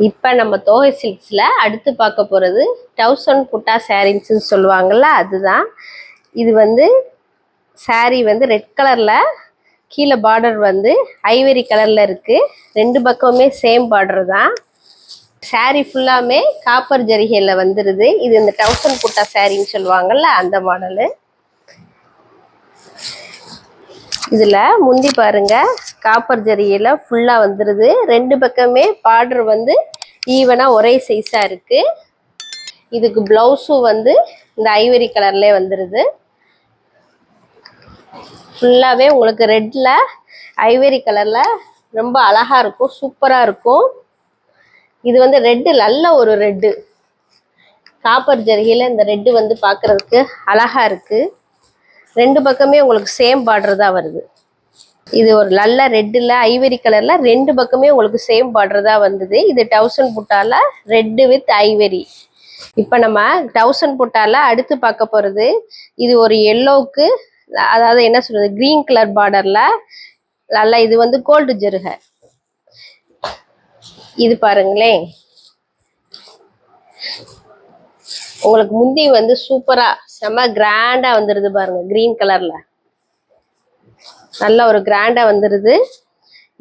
இப்போ நம்ம தோகை சில்க்ஸில் அடுத்து பார்க்க போகிறது 1000 புட்டா சாரீஸ்ன்னு சொல்லுவாங்கள்ல, அதுதான். இது வந்து சாரீ வந்து ரெட் கலரில், கீழே பார்டர் வந்து ஐவரி கலரில் இருக்குது. ரெண்டு பக்கமுமே சேம் பார்டர் தான். சாரீ ஃபுல்லாமே காப்பர் ஜரிகையில் வந்துடுது. இது இந்த 1000 புட்டா சாரின்னு சொல்லுவாங்கள்ல, அந்த மாடலு. இதில் முந்தி பாருங்க, காப்பர் ஜரிகையில் ஃபுல்லாக வந்துடுது. ரெண்டு பக்கமே பார்டர் வந்து ஈவனாக ஒரே சைஸாக இருக்குது. இதுக்கு ப்ளவுஸும் வந்து இந்த ஐவரி கலர்லேயே வந்துடுது. ஃபுல்லாகவே உங்களுக்கு ரெட்டில் ஐவரி கலரில் ரொம்ப அழகாக இருக்கும், சூப்பராக இருக்கும். இது வந்து ரெட்டு, நல்ல ஒரு ரெட்டு. காப்பர் ஜரிகையில் இந்த ரெட்டு வந்து பார்க்குறதுக்கு அழகாக இருக்குது. ரெண்டு பக்கமே உங்களுக்கு சேம் பார்டர் தான் வருது. இது ஒரு நல்ல ரெட்டில் ஐவரி கலரில் ரெண்டு பக்கமே உங்களுக்கு சேம் பார்டர் தான் வந்தது. இது 1000 புட்டால ரெட்டு வித் ஐவரி. இப்போ நம்ம 1000 புட்டால அடுத்து பார்க்க போகிறது, இது ஒரு எல்லோவுக்கு, அதாவது என்ன சொல்கிறது, க்ரீன் கலர் பார்டரில் நல்லா, இது வந்து கோல்டு ஜருகை. இது பாருங்களேன், உங்களுக்கு முந்தி வந்து சூப்பராக செம்ம கிராண்டாக வந்துடுது பாருங்க. க்ரீன் கலரில் நல்ல ஒரு கிராண்டாக வந்துடுது.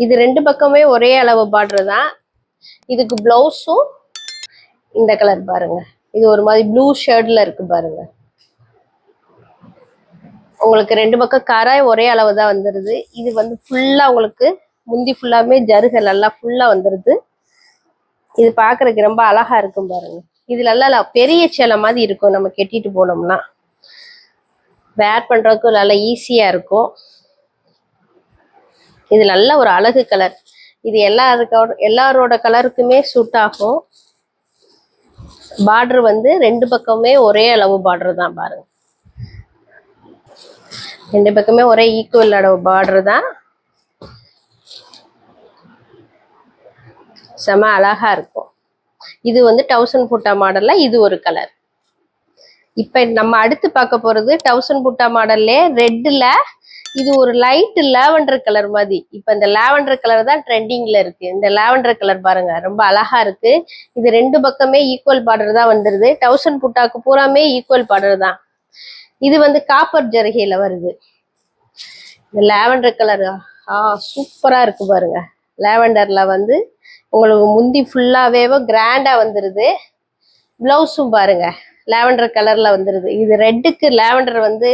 இது ரெண்டு பக்கமே ஒரே அளவு பார்டர் தான். இதுக்கு ப்ளவுஸும் இந்த கலர் பாருங்க. இது ஒரு மாதிரி ப்ளூ ஷேர்ட்ல இருக்கு பாருங்க. உங்களுக்கு ரெண்டு பக்கம் கராய் ஒரே அளவு தான் வந்துடுது. இது வந்து ஃபுல்லாக உங்களுக்கு முந்தி ஃபுல்லாமே ஜருகை நல்லா ஃபுல்லாக வந்துடுது. இது பார்க்குறதுக்கு ரொம்ப அழகாக இருக்கும் பாருங்க. இது நல்லா பெரிய சேலை மாதிரி இருக்கும். நம்ம கெட்டிட்டு போனோம்னா வேர் பண்ணுறதுக்கும் நல்லா ஈஸியாக இருக்கும். இது நல்ல ஒரு அழகு கலர். இது எல்லாரோட கலருக்குமே சூட் ஆகும். பார்டர் வந்து ரெண்டு பக்கமே ஒரே அளவு பார்டர் தான் பாருங்க. ரெண்டு பக்கமே ஒரே ஈக்குவல் அளவு பார்டர் தான். செம அழகா இருக்கும். இது வந்து 1000 புட்டா மாடல்ல இது ஒரு கலர். இப்ப நம்ம அடுத்து பார்க்க போறது 1000 புட்டா மாடல்ல ரெட்ல இது ஒரு லைட் லாவெண்டர் கலர் மாதிரி. இப்ப இந்த லாவெண்டர் கலர் தான் ட்ரெண்டிங்ல இருக்கு. இந்த லாவெண்டர் கலர் பாருங்க, ரொம்ப அழகா இருக்கு. இது ரெண்டு பக்கமே ஈக்குவல் பார்டர் தான் வந்துருது. 1000 புட்டாக்கு பூராமே ஈக்குவல் பார்டர் தான். இது வந்து காப்பர் ஜரிகையில வருது. இந்த லாவெண்டர் கலர் சூப்பரா இருக்கு பாருங்க. லாவெண்டர்ல வந்து உங்களுக்கு முந்தி ஃபுல்லாவே கிராண்டா வந்துருது. பிளவுஸும் பாருங்க லாவெண்டர் கலர்ல வந்துருது. இது ரெட்டுக்கு லாவெண்டர் வந்து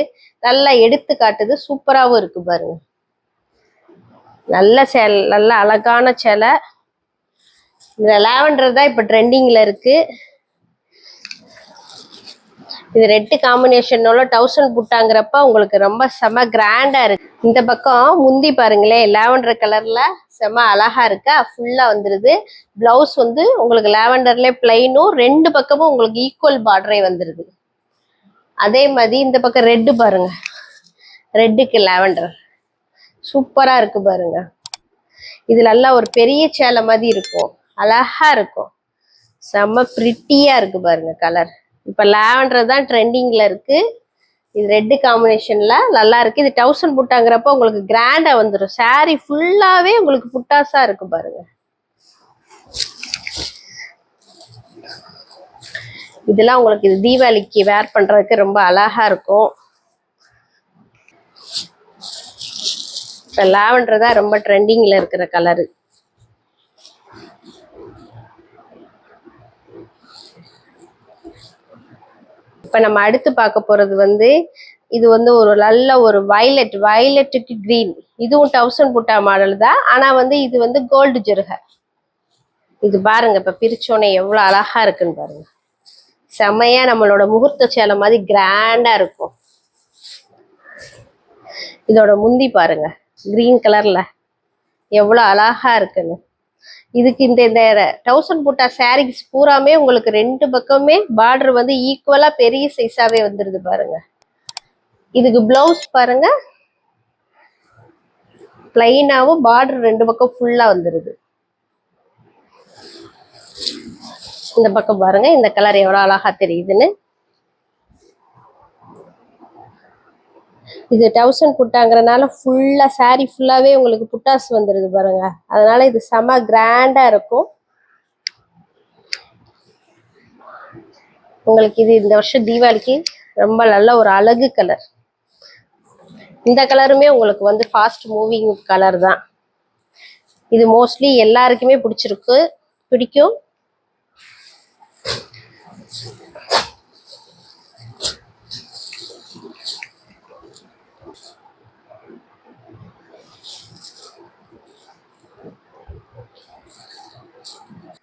நல்லா எடுத்து காட்டுது. சூப்பராகவும் இருக்கு பாருங்க. நல்ல சேலை, நல்ல அழகான சேலை. இந்த லாவெண்டர் தான் இப்ப ட்ரெண்டிங்ல இருக்கு. இது ரெட்டு காம்பினேஷனோட 1000 புட்டாங்கிறப்ப உங்களுக்கு ரொம்ப செம கிராண்டா இருக்கு. இந்த பக்கம் முந்தி பாருங்களேன், லாவெண்டர் கலர்ல செம அழகா இருக்கா, ஃபுல்லா வந்துருது. பிளவுஸ் வந்து உங்களுக்கு லாவெண்டர்ல பிளைனும், ரெண்டு பக்கமும் உங்களுக்கு ஈக்குவல் பார்டரே வந்துருது. அதே மாதிரி இந்த பக்கம் ரெட்டு பாருங்க, ரெட்டுக்கு லாவெண்டர் சூப்பரா இருக்கு பாருங்க. இது நல்லா ஒரு பெரிய சேலை மாதிரி இருக்கும், அழகா இருக்கும், செம்ம பிரிட்டியா இருக்கு பாருங்க கலர். இப்ப லாவெண்டர் தான் ட்ரெண்டிங்ல இருக்கு. இது ரெட்டு காம்பினேஷன்ல நல்லா இருக்கு. இது 1000 புட்டாங்கிறப்ப உங்களுக்கு கிராண்டா வந்துடும். சாரி ஃபுல்லாவே உங்களுக்கு புட்டாஸா இருக்கு பாருங்க. இதெல்லாம் உங்களுக்கு இது தீபாவளிக்கு வேர் பண்றதுக்கு ரொம்ப அழகா இருக்கும். இப்ப லாவெண்டர் தான் ரொம்ப ட்ரெண்டிங்ல இருக்கிற கலரு. இப்ப நம்ம அடுத்து பார்க்க போறது வந்து, இது வந்து ஒரு நல்ல ஒரு வயலட்டுக்கு கிரீன். இதுவும் 1000 புட்டா மாடல் தான். ஆனா வந்து இது வந்து கோல்டு ஜருகை. இது பாருங்க, இப்ப பிரிச்சோன்னே எவ்வளவு அழகா இருக்குன்னு பாருங்க. செம்மையா நம்மளோட முகூர்த்த சேலை மாதிரி கிராண்டா இருக்கும். இதோட முந்தி பாருங்க, கிரீன் கலர்ல எவ்வளவு அழகா இருக்குன்னு. இதுக்கு இந்த 1000 புட்டா சாரீஸ் பூராமே உங்களுக்கு ரெண்டு பக்கமே பார்டர் வந்து ஈக்குவலா பெரிய சைஸாவே வந்துருது பாருங்க. இதுக்கு பிளவுஸ் பாருங்க, பிளைனாவும் பார்டர் ரெண்டு பக்கம் ஃபுல்லா வந்துருது. இந்த பக்கம் பாருங்க, இந்த கலர் எவ்வளவு அழகா தெரியுதுன்னு. இது 1000 புட்டாங்கிறனால ஃபுல்லா சாரி ஃபுல்லாவே உங்களுக்கு புட்டாஸ் வந்துருது பாருங்க. அதனால இது செம கிராண்டா இருக்கும். உங்களுக்கு இது இந்த வருஷம் தீபாவளிக்கு ரொம்ப நல்ல ஒரு அழகு கலர். இந்த கலருமே உங்களுக்கு வந்து ஃபாஸ்ட் மூவிங் கலர் தான். இது மோஸ்ட்லி எல்லாருக்குமே பிடிக்கும்.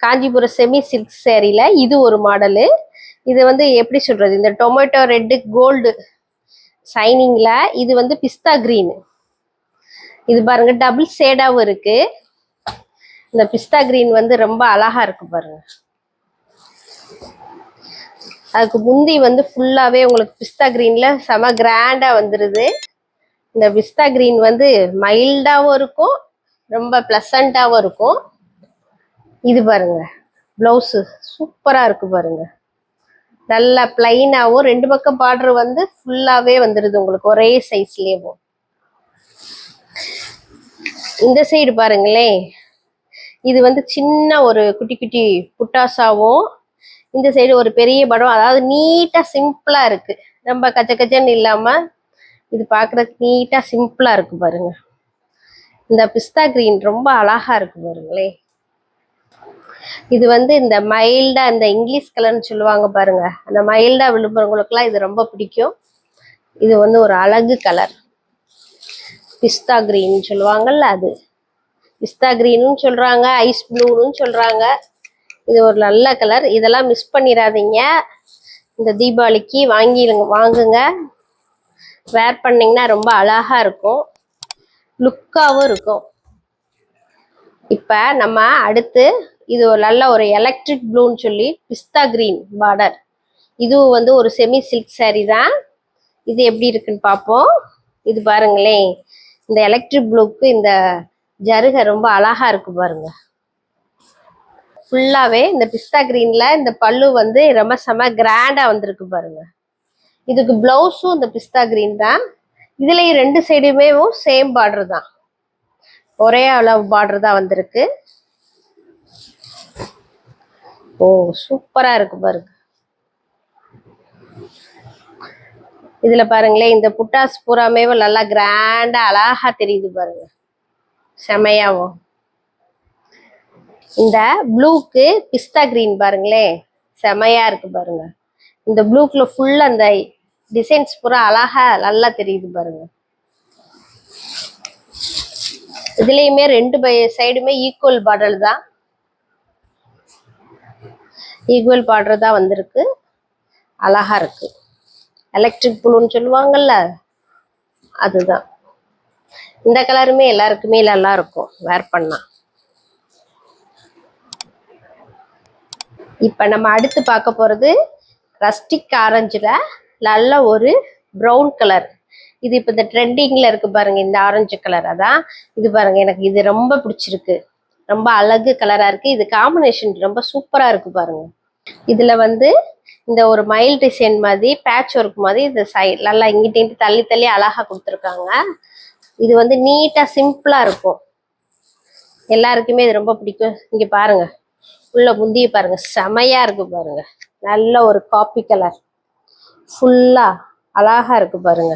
காஞ்சிபுரம் செமி சில்க் சேரீல இது ஒரு மாடலு. இது வந்து எப்படி சொல்றது, இந்த டொமேட்டோ ரெட்டு கோல்டு சைனிங்ல இது வந்து பிஸ்தா கிரீன். இது பாருங்க டபுள் ஷேடாவும் இருக்கு. இந்த பிஸ்தா கிரீன் வந்து ரொம்ப அழகா இருக்கு பாருங்க. அதுக்கு முந்தி வந்து ஃபுல்லாவே உங்களுக்கு பிஸ்தா கிரீன்ல செம கிராண்டா வந்துருது. இந்த பிஸ்தா கிரீன் வந்து மைல்டாவும் இருக்கும், ரொம்ப பிளசண்டாவும் இருக்கும். இது பாருங்க பிளவுஸ் சூப்பரா இருக்கு பாருங்க. நல்லா பிளைனாவும் 2 பக்கம் பார்டர் வந்து ஃபுல்லாவே வந்துருது உங்களுக்கு ஒரே சைஸ்லயும். இந்த சைடு பாருங்களேன், இது வந்து சின்ன ஒரு குட்டி குட்டி புட்டாசாவும், இந்த சைடு ஒரு பெரிய படம். அதாவது நீட்டா சிம்பிளா இருக்கு, ரொம்ப கச்ச கச்சன்னு இல்லாம இது பாக்குறதுக்கு நீட்டா சிம்பிளா இருக்கு பாருங்க. இந்த பிஸ்தா கிரீன் ரொம்ப அழகா இருக்கு பாருங்களேன். இது வந்து இந்த மைல்டா இந்த இங்கிலீஷ் கலர்னு சொல்லுவாங்க பாருங்க, அந்த மைல்டா விழுப்புறவங்களுக்குலாம் இது ரொம்ப பிடிக்கும். இது வந்து ஒரு அழகு கலர், பிஸ்தா கிரீன் சொல்லுவாங்கல்ல, அது பிஸ்தா கிரீனும் சொல்றாங்க, ஐஸ் ப்ளூன்னு சொல்றாங்க. இது ஒரு நல்ல கலர். இதெல்லாம் மிஸ் பண்ணிடாதீங்க. இந்த தீபாவளிக்கு வாங்குங்க. வேர் பண்ணீங்கன்னா ரொம்ப அழகா இருக்கும், லுக்காவும் இருக்கும். இப்ப நம்ம அடுத்து இது ஒரு நல்ல ஒரு எலக்ட்ரிக் ப்ளூன்னு சொல்லி பிஸ்தா கிரீன் பார்டர். இதுவும் வந்து ஒரு செமி சில்க் சாரி தான். இது எப்படி இருக்குன்னு பார்ப்போம். இது பாருங்களேன், இந்த எலக்ட்ரிக் ப்ளூக்கு இந்த ஜருகை ரொம்ப அழகா இருக்கு பாருங்க. ஃபுல்லாவே இந்த பிஸ்தா கிரீன்ல இந்த பல்லு வந்து ரொம்ப செம கிராண்டா வந்திருக்கு பாருங்க. இதுக்கு பிளவுஸும் இந்த பிஸ்தா கிரீன் தான். இதுலயும் 2 சைடுமே சேம் பார்டர் தான், ஒரே அளவு பார்டர் தான் வந்திருக்கு. ஓ சூப்பரா இருக்கு பாருங்க. இதுல பாருங்களேன், இந்த புட்டாஸ் பூராமே நல்லா கிராண்டா அழகா தெரியுது பாருங்க, செமையாவும். இந்த ப்ளூக்கு பிஸ்தா கிரீன் பாருங்களேன், செமையா இருக்கு பாருங்க. இந்த ப்ளூக்குள்ள ஃபுல்லா அந்த டிசைன்ஸ் பூரா அழகா நல்லா தெரியுது பாருங்க. இதுலயுமே 2 சைடுமே ஈக்குவல் பார்டர் தான், ஈக்குவல் பார்டர் தான் வந்திருக்கு. அழகா இருக்கு, எலக்ட்ரிக் ப்ளூன்னு சொல்லுவாங்கல்ல, அதுதான். இந்த கலருமே எல்லாருக்குமே நல்லா இருக்கும் வேர் பண்ணா. இப்ப நம்ம அடுத்து பார்க்க போறது ரஸ்டிக் ஆரஞ்சுல நல்ல ஒரு ப்ரௌன் கலர். இது இப்ப இந்த ட்ரெண்டிங்ல இருக்கு பாருங்க, இந்த ஆரஞ்சு கலர். அதான் இது பாருங்க, எனக்கு இது ரொம்ப பிடிச்சிருக்கு, ரொம்ப அழகு கலரா இருக்கு. இது காம்பினேஷன் ரொம்ப சூப்பரா இருக்கு பாருங்க. இதுல வந்து இந்த ஒரு மயில் டிசைன் மாதிரி பேட்ச் ஒர்க் மாதிரி இந்த சைட் நல்லா இங்கிட்ட தள்ளி தள்ளி அழகா கொடுத்துருக்காங்க. இது வந்து நீட்டா சிம்பிளா இருக்கும், எல்லாருக்குமே இது ரொம்ப பிடிக்கும். இங்க பாருங்க, உள்ள முந்திய பாருங்க, செமையா இருக்கு பாருங்க. நல்ல ஒரு காப்பி கலர், ஃபுல்லா அழகா இருக்கு பாருங்க.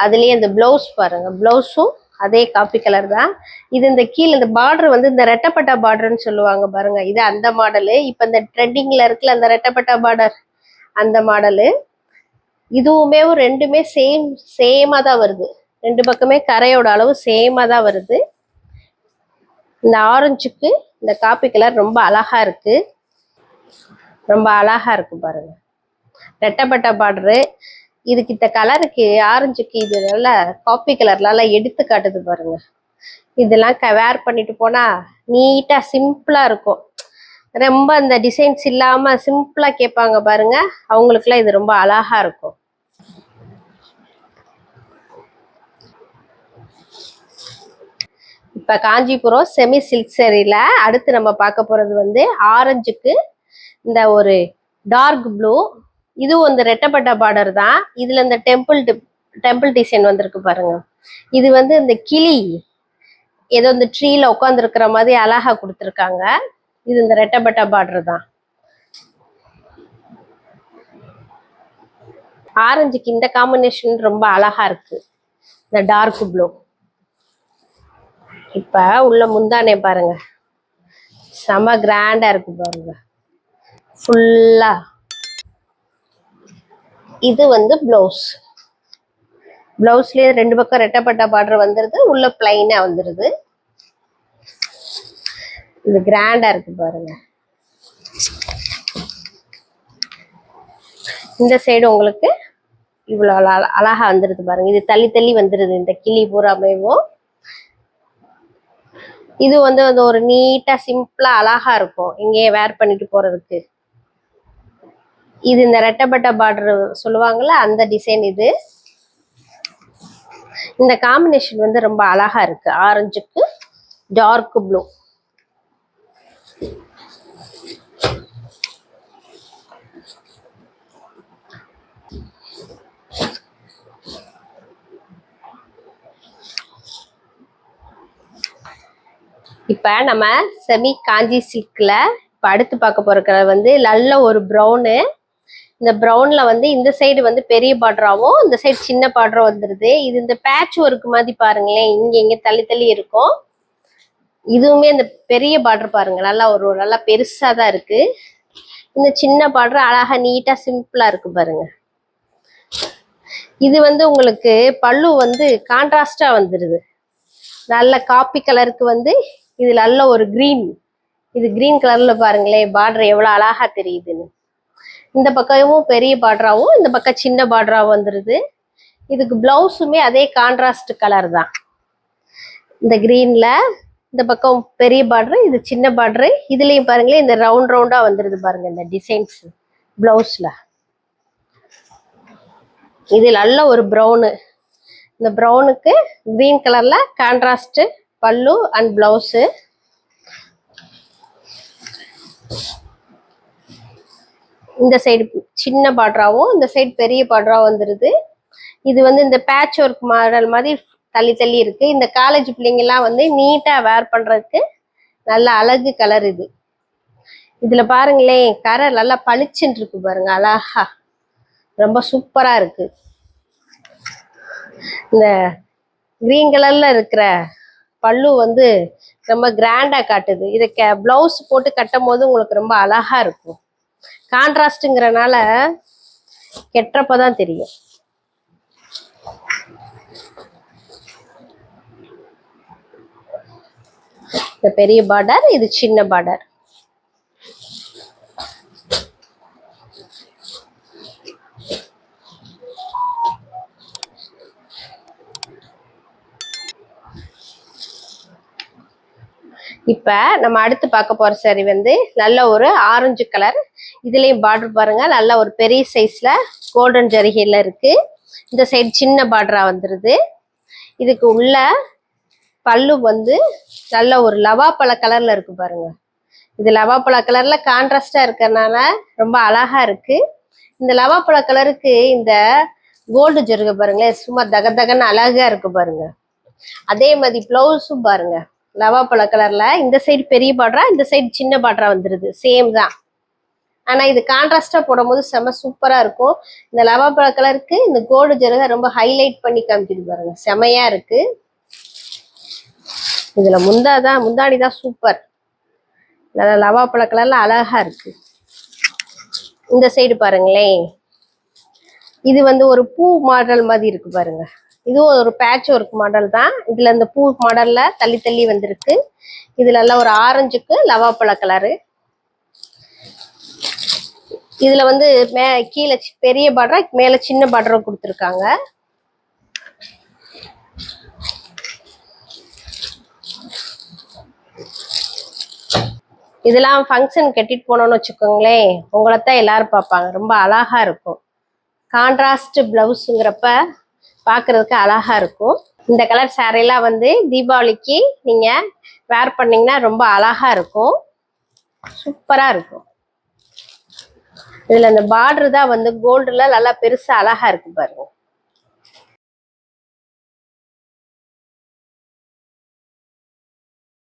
அதுலயே இந்த பிளவுஸ் பாருங்க, பிளவுஸும் அதே காப்பி கலர் தான். இது இந்த கீழே இந்த பார்டர் வந்து இந்த ரெட்டப்பட்டா பார்டர்ன்னு சொல்லுவாங்க பாருங்க, இது அந்த மாடலு. இப்ப இந்த ட்ரெண்டிங்ல இருக்குல்ல அந்த ரெட்டப்பட்டா பார்டர், அந்த மாடலு. இதுவுமே 2மே சேமா தான் வருது, 2 பக்கமே கரையோட அளவு சேமா தான் வருது. இந்த ஆரஞ்சுக்கு இந்த காப்பி கலர் ரொம்ப அழகா இருக்கு, ரொம்ப அழகா இருக்கு பாருங்க. ரெட்டப்பட்டா பார்டரு, இதுக்கு இந்த கலருக்கு ஆரஞ்சுக்கு இது நல்ல காப்பி கலர்ல எடுத்து காட்டுது பாருங்க. இதெல்லாம் வேர் பண்ணிட்டு போனா நீட்டா சிம்பிளா இருக்கும். ரொம்ப அந்த டிசைன்ஸ் இல்லாம சிம்பிளா கேட்பாங்க பாருங்க, அவங்களுக்குலாம் இது ரொம்ப அழகா இருக்கும். இப்ப காஞ்சிபுரம் செமி சில்க் சேரீல அடுத்து நம்ம பார்க்க போறது வந்து ஆரஞ்சுக்கு இந்த ஒரு டார்க் ப்ளூ. இதுவும் இந்த ரெட்டப்பட்ட பார்டர் தான். இதுல இந்த டெம்பிள் டிசைன் வந்திருக்கு பாருங்க. இது வந்து இந்த கிளி ஏதோ இந்த ட்ரீல உட்கார்ந்து இருக்கிற மாதிரி அழகா கொடுத்துருக்காங்க. இது இந்த ரெட்டப்பட்டா பார்டர் தான். ஆரஞ்சுக்கு இந்த காம்பினேஷன் ரொம்ப அழகா இருக்கு, இந்த டார்க் ப்ளூ. இப்ப உள்ள முந்தானே பாருங்க, செம கிராண்டா இருக்கு பாருங்க ஃபுல்லா. இது வந்து பிளவுஸ். பிளவுஸ்லயே 2 பக்கம் ரெட்டப்பட்டா பார்டர் வந்துருது, உள்ள பிளைனா வந்துருது. இது கிராண்டா இருக்கு பாருங்க. இந்த சைடு உங்களுக்கு இவ்வளவு அழகா வந்துருது பாருங்க. இது தள்ளி தள்ளி வந்துருது, இந்த கிளி பூராமேவும். இது வந்து ஒரு நீட்டா சிம்பிளா அழகா இருக்கும் இங்கே வேர் பண்ணிட்டு போறதுக்கு. இது இந்த ரெட்டப்பட்டா பார்டர் சொல்லுவாங்கல்ல, அந்த டிசைன் இது. இந்த காம்பினேஷன் வந்து ரொம்ப அழகா இருக்கு, ஆரஞ்சுக்கு டார்க் ப்ளூ. இப்ப நம்ம செமி காஞ்சி சில்க்ல இப்ப அடுத்து பார்க்க போற கலர் வந்து நல்ல ஒரு ப்ரௌனு. இந்த ப்ரௌன்ல வந்து இந்த சைடு வந்து பெரிய பார்டராகவும் இந்த சைடு சின்ன பார்டரும் வந்துருது. இது இந்த பேட்ச் ஒர்க் மாதிரி பாருங்களேன், இங்க இங்க தள்ளி தள்ளி இருக்கும். இதுவுமே இந்த பெரிய பார்டர் பாருங்க, நல்லா நல்லா பெருசா தான் இருக்கு. இந்த சின்ன பார்டர் அழகா நீட்டா சிம்பிளா இருக்கு பாருங்க. இது வந்து உங்களுக்கு பல்லு வந்து கான்ட்ராஸ்டா வந்துருது, நல்ல காப்பி கலருக்கு வந்து இது நல்ல ஒரு கிரீன். இது கிரீன் கலர்ல பாருங்களேன் பார்டர் எவ்வளவு அழகா தெரியுதுன்னு. இந்த பக்கமும் பெரிய பார்டராகவும் இந்த பக்கம் சின்ன பார்டராகவும் வந்துருது. இதுக்கு பிளவுஸுமே அதே கான்ட்ராஸ்ட் கலர் தான். இந்த கிரீன்ல இந்த பக்கம் பெரிய பார்டர், இது சின்ன பார்டரு. இதுலயும் பாருங்களேன் இந்த ரவுண்ட் ரவுண்டா வந்துருது பாருங்க இந்த டிசைன்ஸ் பிளவுஸ்ல. இது நல்ல ஒரு ப்ரௌனு. இந்த ப்ரௌனுக்கு கிரீன் கலர்ல கான்ட்ராஸ்ட் பல்லு அண்ட் பிளவுஸு. இந்த சைடு சின்ன பார்டராகவும் இந்த சைடு பெரிய பார்டராகவும் வந்துருது. இது வந்து இந்த பேட்ச் ஒர்க் மாடல் மாதிரி தள்ளி தள்ளி இருக்கு. இந்த காலேஜ் பிள்ளைங்கெல்லாம் வந்து நீட்டா வேர் பண்றதுக்கு நல்ல அழகு கலர் இது. இதுல பாருங்களேன் கலர் நல்லா பளிச்சுன்னு இருக்கு பாருங்க, அழகா ரொம்ப சூப்பரா இருக்கு. இந்த கிரீன் கலர்ல இருக்கிற பல்லு வந்து ரொம்ப கிராண்டா காட்டுது. இதை பிளவுஸ் போட்டு கட்டும் போது உங்களுக்கு ரொம்ப அழகா இருக்கும். கான்ட்ராஸ்ட்ங்கிறனால கெட்டப்பதான் தெரியும். இந்த பெரிய பார்டர், இது சின்ன பார்டர். இப்ப நம்ம அடுத்து பார்க்க போற சாரி வந்து நல்ல ஒரு ஆரஞ்சு கலர். இதுலயும் பார்டர் பாருங்க, நல்ல ஒரு பெரிய சைஸ்ல கோல்டன் ஜரிகைல இருக்கு. இந்த சைடு சின்ன பார்டரா வந்துருது. இதுக்கு உள்ள பல்லு வந்து நல்ல ஒரு லவாப்பழ கலர்ல இருக்கு பாருங்க. இது லவாப்பழ கலர்ல கான்ட்ராஸ்டா இருக்கறனால ரொம்ப அழகா இருக்கு. இந்த லவாப்பழ கலருக்கு இந்த கோல்டு ஜருகை பாருங்களேன், சும்மா தகதகன்னு அழகா இருக்கு பாருங்க. அதே மாதிரி பிளவுஸும் பாருங்க லவாப்பழ கலர்ல, இந்த சைடு பெரிய பார்டரா இந்த சைடு சின்ன பார்டரா வந்துருது, சேம் தான். ஆனா இது கான்ட்ராஸ்டா போடும்போது செம சூப்பரா இருக்கும். இந்த லவாப்பழ கலருக்கு இந்த கோல்டு ஜருகை ரொம்ப ஹைலைட் பண்ணி காமிக்குது பாருங்க, செமையா இருக்கு. இதுல முந்தாடிதான் சூப்பர், நல்ல லவாப்பழ கலர்ல அழகா இருக்கு. இந்த சைடு பாருங்களேன், இது வந்து ஒரு பூ மாடல் மாதிரி இருக்கு பாருங்க. இதுவும் ஒரு பேட்ச் ஒர்க் மாடல் தான். இதுல இந்த பூ மாடல்ல தள்ளி தள்ளி வந்திருக்கு. இதுல எல்லாம் ஒரு ஆரஞ்சுக்கு லவாப்பழ கலரு. இதுல வந்து கீழே பெரிய பார்டரா மேல சின்ன பார்டரும் கொடுத்துருக்காங்க. இதெல்லாம் ஃபங்க்ஷன் கட்டிட்டு போனோம்னு வச்சுக்கோங்களேன், உங்களைத்தான் எல்லாரும் பார்ப்பாங்க, ரொம்ப அழகா இருக்கும். கான்ட்ராஸ்ட் பிளவுஸுங்கிறப்ப பார்க்கறதுக்கு அழகா இருக்கும். இந்த கலர் சாரீலாம் வந்து தீபாவளிக்கு நீங்க வேர் பண்ணீங்கன்னா ரொம்ப அழகா இருக்கும், சூப்பரா இருக்கும். இதுல இந்த பார்டர் தான் வந்து கோல்டுல நல்லா பெருசா அழகா இருக்கு பாருங்க.